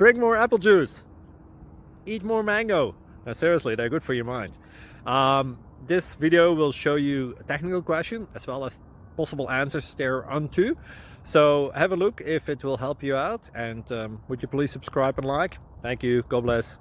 Drink more apple juice. Eat more mango. No, seriously, they're good for your mind. This video will show you a technical question as well as possible answers thereunto. So have a look if it will help you out, and would you please subscribe and like? Thank you. God bless.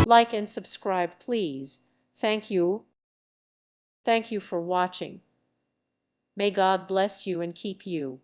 Like and subscribe, please. Thank you. Thank you for watching. May God bless you and keep you.